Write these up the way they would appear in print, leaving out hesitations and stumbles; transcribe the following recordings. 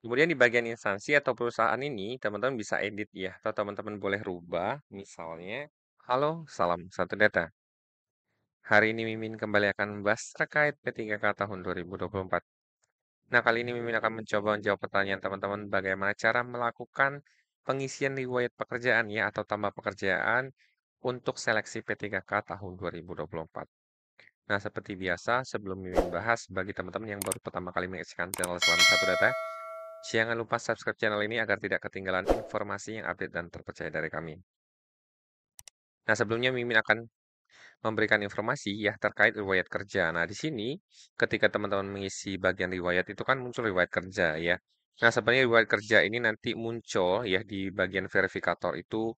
Kemudian di bagian instansi atau perusahaan ini, teman-teman bisa edit ya, atau teman-teman boleh rubah. Misalnya, halo, salam satu data. Hari ini Mimin kembali akan membahas terkait P3K tahun 2024. Nah, kali ini Mimin akan mencoba menjawab pertanyaan teman-teman bagaimana cara melakukan pengisian riwayat pekerjaan ya, atau tambah pekerjaan untuk seleksi P3K tahun 2024. Nah, seperti biasa, sebelum Mimin bahas, bagi teman-teman yang baru pertama kali menyaksikan channel Selam Satu Data, jangan lupa subscribe channel ini agar tidak ketinggalan informasi yang update dan terpercaya dari kami. Nah, sebelumnya Mimin akan memberikan informasi ya terkait riwayat kerja. Nah, di sini ketika teman-teman mengisi bagian riwayat itu kan muncul riwayat kerja ya. Nah, sebenarnya riwayat kerja ini nanti muncul ya di bagian verifikator itu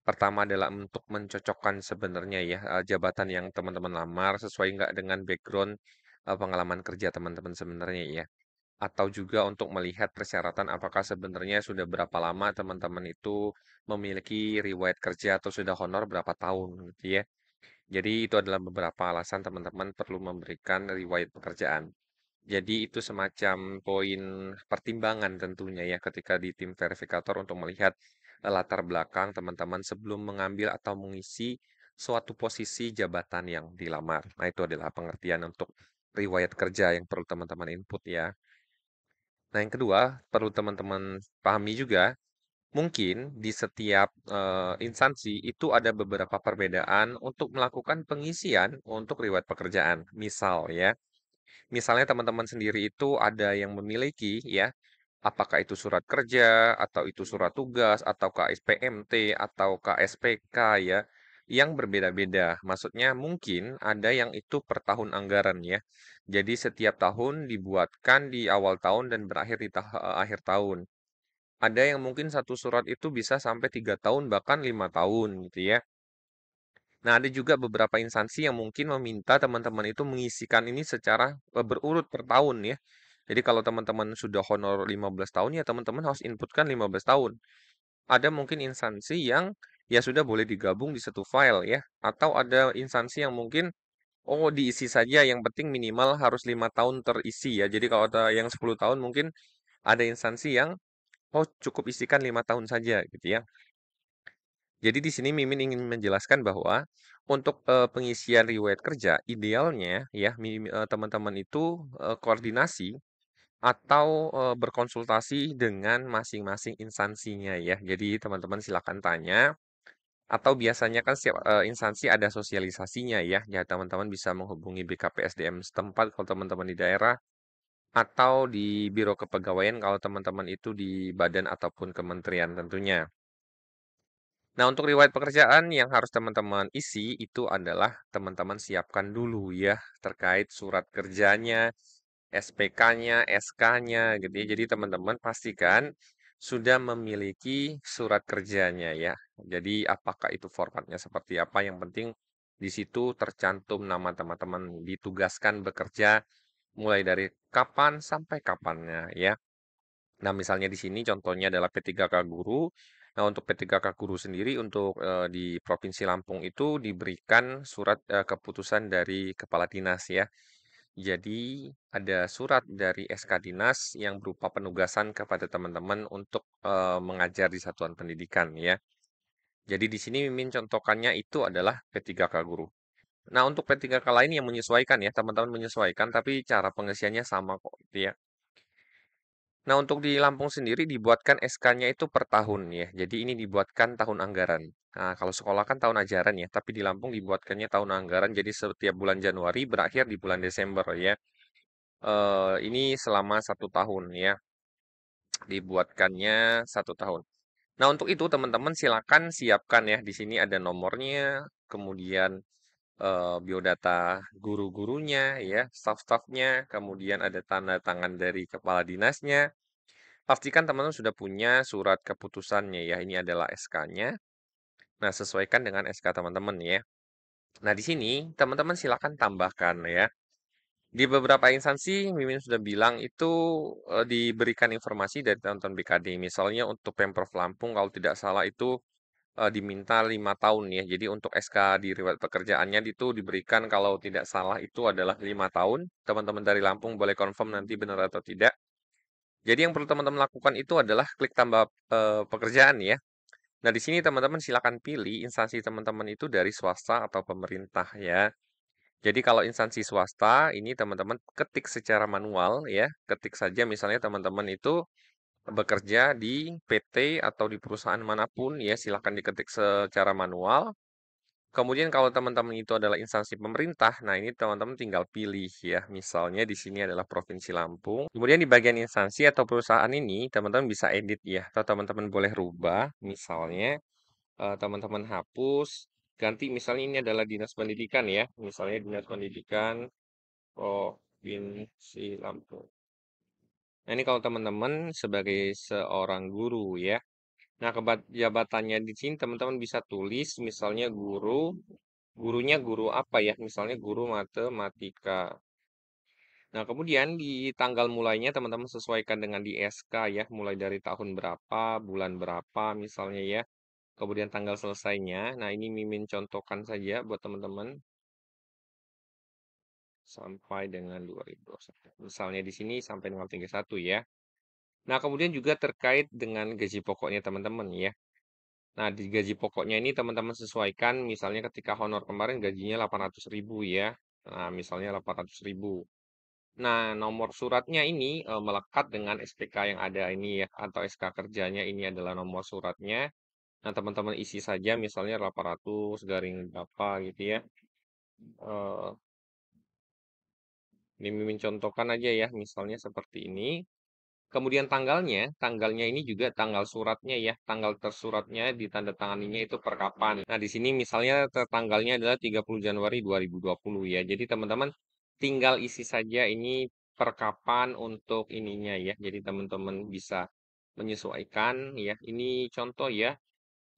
pertama adalah untuk mencocokkan sebenarnya ya jabatan yang teman-teman lamar sesuai nggak dengan background pengalaman kerja teman-teman sebenarnya ya. Atau juga untuk melihat persyaratan apakah sebenarnya sudah berapa lama teman-teman itu memiliki riwayat kerja atau sudah honor berapa tahun gitu ya. Jadi itu adalah beberapa alasan teman-teman perlu memberikan riwayat pekerjaan. Jadi itu semacam poin pertimbangan tentunya ya ketika di tim verifikator untuk melihat latar belakang teman-teman sebelum mengambil atau mengisi suatu posisi jabatan yang dilamar. Nah, itu adalah pengertian untuk riwayat kerja yang perlu teman-teman input ya. Nah, yang kedua, perlu teman-teman pahami juga, mungkin di setiap instansi itu ada beberapa perbedaan untuk melakukan pengisian untuk riwayat pekerjaan. Misal ya, misalnya teman-teman sendiri itu ada yang memiliki ya, apakah itu surat kerja, atau itu surat tugas, atau KSPMT, atau KSPK ya, yang berbeda-beda. Maksudnya mungkin ada yang itu per tahun anggaran ya. Jadi setiap tahun dibuatkan di awal tahun dan berakhir di akhir tahun. Ada yang mungkin satu surat itu bisa sampai 3 tahun bahkan 5 tahun gitu ya. Nah, ada juga beberapa instansi yang mungkin meminta teman-teman itu mengisikan ini secara berurut per tahun ya. Jadi kalau teman-teman sudah honor 15 tahun ya teman-teman harus inputkan 15 tahun. Ada mungkin instansi yang ya sudah boleh digabung di satu file ya. Atau ada instansi yang mungkin oh diisi saja yang penting minimal harus 5 tahun terisi ya. Jadi kalau ada yang 10 tahun mungkin ada instansi yang oh cukup isikan 5 tahun saja gitu ya. Jadi di sini Mimin ingin menjelaskan bahwa untuk pengisian riwayat kerja idealnya ya teman-teman itu koordinasi atau berkonsultasi dengan masing-masing instansinya ya. Jadi teman-teman silakan tanya atau biasanya kan setiap instansi ada sosialisasinya ya. Ya teman-teman bisa menghubungi BKPSDM setempat kalau teman-teman di daerah atau di Biro Kepegawaian kalau teman-teman itu di badan ataupun kementerian tentunya. Nah, untuk riwayat pekerjaan yang harus teman-teman isi itu adalah teman-teman siapkan dulu ya terkait surat kerjanya, SPK-nya, SK-nya gitu ya. Jadi teman-teman pastikan sudah memiliki surat kerjanya ya. Jadi apakah itu formatnya seperti apa, yang penting di situ tercantum nama teman-teman ditugaskan bekerja mulai dari kapan sampai kapannya ya. Nah, misalnya di sini contohnya adalah P3K Guru. Nah, untuk P3K Guru sendiri untuk di Provinsi Lampung itu diberikan surat keputusan dari Kepala Dinas ya. Jadi ada surat dari SK Dinas yang berupa penugasan kepada teman-teman untuk mengajar di satuan pendidikan ya. Jadi di sini Mimin contohkannya itu adalah P3K Guru. Nah, untuk P3K lain yang menyesuaikan ya, teman-teman menyesuaikan, tapi cara pengisiannya sama kok gitu ya. Nah, untuk di Lampung sendiri dibuatkan SK-nya itu per tahun ya. Jadi ini dibuatkan tahun anggaran. Nah, kalau sekolah kan tahun ajaran ya, tapi di Lampung dibuatkannya tahun anggaran. Jadi setiap bulan Januari berakhir di bulan Desember ya. Ini selama 1 tahun ya. Dibuatkannya 1 tahun. Nah, untuk itu teman-teman silakan siapkan ya. Di sini ada nomornya, kemudian biodata guru-gurunya ya, staf-stafnya, kemudian ada tanda tangan dari kepala dinasnya. Pastikan teman-teman sudah punya surat keputusannya ya. Ini adalah SK-nya. Nah, sesuaikan dengan SK teman-teman ya. Nah, di sini teman-teman silakan tambahkan ya. Di beberapa instansi, Mimin sudah bilang itu diberikan informasi dari teman-teman BKD. Misalnya untuk Pemprov Lampung, kalau tidak salah itu diminta 5 tahun ya. Jadi untuk SK di riwayat pekerjaannya itu diberikan kalau tidak salah itu adalah 5 tahun. Teman-teman dari Lampung boleh confirm nanti benar atau tidak. Jadi yang perlu teman-teman lakukan itu adalah klik tambah pekerjaan ya. Nah, di sini teman-teman silakan pilih instansi teman-teman itu dari swasta atau pemerintah ya. Jadi kalau instansi swasta ini teman-teman ketik secara manual ya, ketik saja misalnya teman-teman itu bekerja di PT atau di perusahaan manapun ya, silakan diketik secara manual. Kemudian kalau teman-teman itu adalah instansi pemerintah, nah ini teman-teman tinggal pilih ya. Misalnya di sini adalah Provinsi Lampung. Kemudian di bagian instansi atau perusahaan ini teman-teman bisa edit ya, atau teman-teman boleh rubah. Misalnya teman-teman hapus, ganti misalnya ini adalah Dinas Pendidikan ya. Misalnya Dinas Pendidikan Provinsi Lampung. Nah, ini kalau teman-teman sebagai seorang guru ya. Nah, jabatannya di sini teman-teman bisa tulis misalnya guru, gurunya guru apa ya? Misalnya guru matematika. Nah, kemudian di tanggal mulainya teman-teman sesuaikan dengan di SK ya, mulai dari tahun berapa, bulan berapa misalnya ya. Kemudian tanggal selesainya. Nah, ini Mimin contohkan saja buat teman-teman sampai dengan 2021. Misalnya di sini sampai tanggal 31 ya. Nah, kemudian juga terkait dengan gaji pokoknya teman-teman ya. Nah, di gaji pokoknya ini teman-teman sesuaikan, misalnya ketika honor kemarin gajinya 800.000 ya. Nah, misalnya 800.000. Nah, nomor suratnya ini melekat dengan SPK yang ada ini ya, atau SK kerjanya ini adalah nomor suratnya. Nah, teman-teman isi saja misalnya 800 garing berapa gitu ya. Eh, ini Mimin contohkan aja ya, misalnya seperti ini. Kemudian tanggalnya ini juga tanggal suratnya ya, tanggal tersuratnya ditandatanganinya itu per kapan. Nah, di sini misalnya tanggalnya adalah 30 Januari 2020 ya. Jadi teman-teman tinggal isi saja ini per kapan untuk ininya ya. Jadi teman-teman bisa menyesuaikan ya. Ini contoh ya,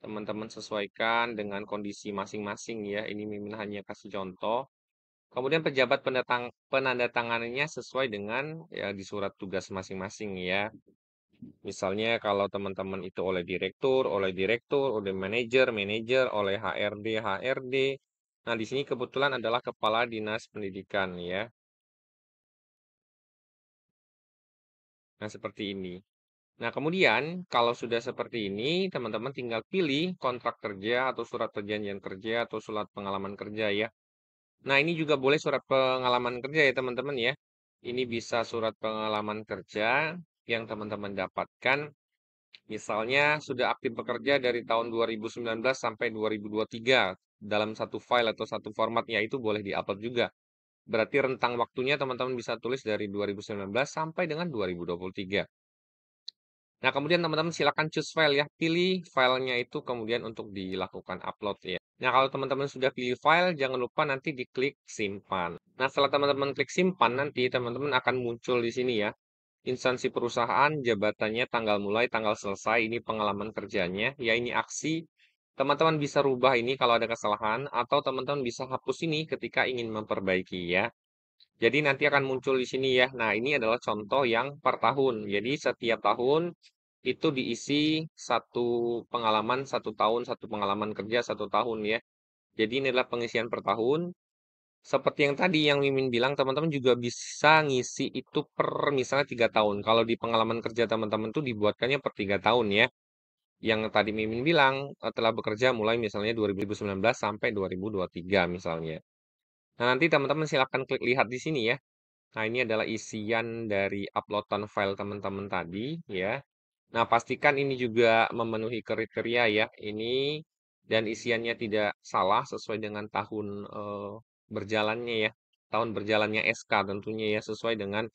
teman-teman sesuaikan dengan kondisi masing-masing ya. Ini Mimin hanya kasih contoh. Kemudian pejabat penandatanganannya sesuai dengan ya di surat tugas masing-masing ya. Misalnya kalau teman-teman itu oleh direktur, oleh manajer, oleh HRD. Nah, di sini kebetulan adalah kepala dinas pendidikan ya. Nah, seperti ini. Nah, kemudian kalau sudah seperti ini, teman-teman tinggal pilih kontrak kerja atau surat perjanjian kerja atau surat pengalaman kerja ya. Nah, ini juga boleh surat pengalaman kerja ya, teman-teman ya. Ini bisa surat pengalaman kerja yang teman-teman dapatkan. Misalnya sudah aktif bekerja dari tahun 2019 sampai 2023 dalam satu file atau satu format, ya itu boleh diupload juga. Berarti rentang waktunya teman-teman bisa tulis dari 2019 sampai dengan 2023. Nah, kemudian teman-teman silakan choose file ya. Pilih filenya itu kemudian untuk dilakukan upload ya. Nah, kalau teman-teman sudah pilih file, jangan lupa nanti diklik simpan. Nah, setelah teman-teman klik simpan, nanti teman-teman akan muncul di sini ya. Instansi perusahaan, jabatannya, tanggal mulai, tanggal selesai, ini pengalaman kerjanya, ya ini aksi. Teman-teman bisa rubah ini kalau ada kesalahan, atau teman-teman bisa hapus ini ketika ingin memperbaiki ya. Jadi nanti akan muncul di sini ya. Nah, ini adalah contoh yang per tahun. Jadi setiap tahun itu diisi satu pengalaman, satu tahun, satu pengalaman kerja, satu tahun ya. Jadi ini adalah pengisian per tahun. Seperti yang tadi yang Mimin bilang, teman-teman juga bisa ngisi itu per misalnya 3 tahun. Kalau di pengalaman kerja teman-teman tuh dibuatkannya per 3 tahun ya. Yang tadi Mimin bilang telah bekerja mulai misalnya 2019 sampai 2023 misalnya. Nah, nanti teman-teman silakan klik lihat di sini ya. Nah, ini adalah isian dari uploadan file teman-teman tadi ya. Nah, pastikan ini juga memenuhi kriteria ya. Ini dan isiannya tidak salah sesuai dengan tahun berjalannya ya. Tahun berjalannya SK tentunya ya sesuai dengan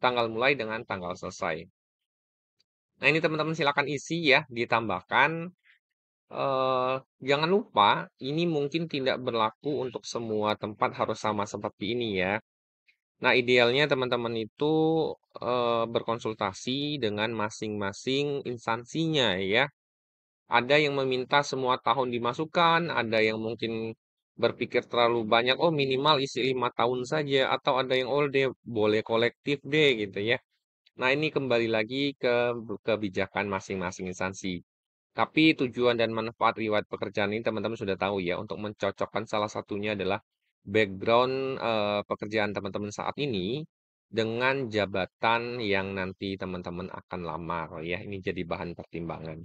tanggal mulai dengan tanggal selesai. Nah, ini teman-teman silakan isi ya, ditambahkan. eh Jangan lupa, ini mungkin tidak berlaku untuk semua tempat harus sama seperti ini ya. Nah, idealnya teman-teman itu berkonsultasi dengan masing-masing instansinya ya. Ada yang meminta semua tahun dimasukkan, ada yang mungkin berpikir terlalu banyak, oh minimal isi 5 tahun saja, atau ada yang oh deh boleh kolektif deh gitu ya. Nah, ini kembali lagi ke kebijakan masing-masing instansi. Tapi tujuan dan manfaat riwayat pekerjaan ini teman-teman sudah tahu ya, untuk mencocokkan salah satunya adalah background pekerjaan teman-teman saat ini dengan jabatan yang nanti teman-teman akan lamar ya, ini jadi bahan pertimbangan.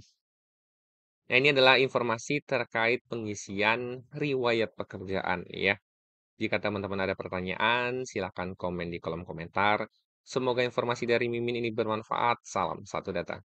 Nah, ini adalah informasi terkait pengisian riwayat pekerjaan ya. Jika teman-teman ada pertanyaan, silakan komen di kolom komentar. Semoga informasi dari Mimin ini bermanfaat. Salam satu data.